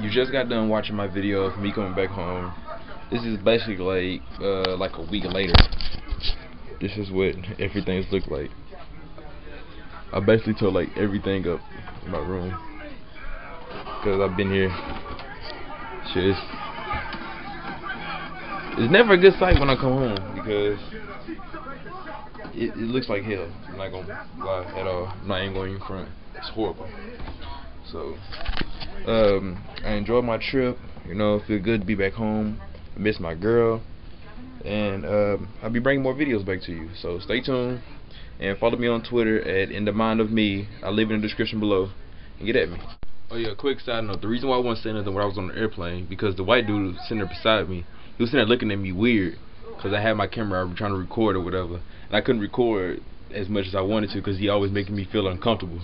You just got done watching my video of me coming back home. This is basically like a week later. This is what everything's looked like. I basically tore like everything up in my room because I've been here. Shit, it's never a good sight when I come home because it looks like hell. I'm not gonna lie at all. I'm not even going in front. It's horrible. So I enjoyed my trip. You know, feel good to be back home. I miss my girl, and I'll be bringing more videos back to you. So stay tuned and follow me on Twitter at InTheMindOfMe. I'll leave it in the description below and get at me. Oh yeah, quick side note. The reason why I wasn't saying nothing when I was on the airplane because the white dude was sitting there beside me. He was sitting there looking at me weird because I had my camera out trying to record or whatever, and I couldn't record as much as I wanted to because he always making me feel uncomfortable.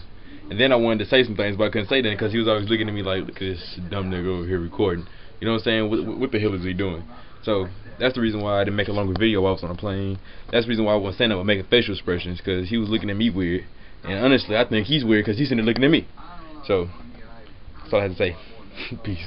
And then I wanted to say some things, but I couldn't say that because he was always looking at me like, look at this dumb nigga over here recording. You know what I'm saying? What the hell is he doing? So that's the reason why I didn't make a longer video while I was on the plane. That's the reason why I wasn't saying that with making facial expressions, because he was looking at me weird. And honestly, I think he's weird because he's sitting there looking at me. So that's all I had to say. Peace.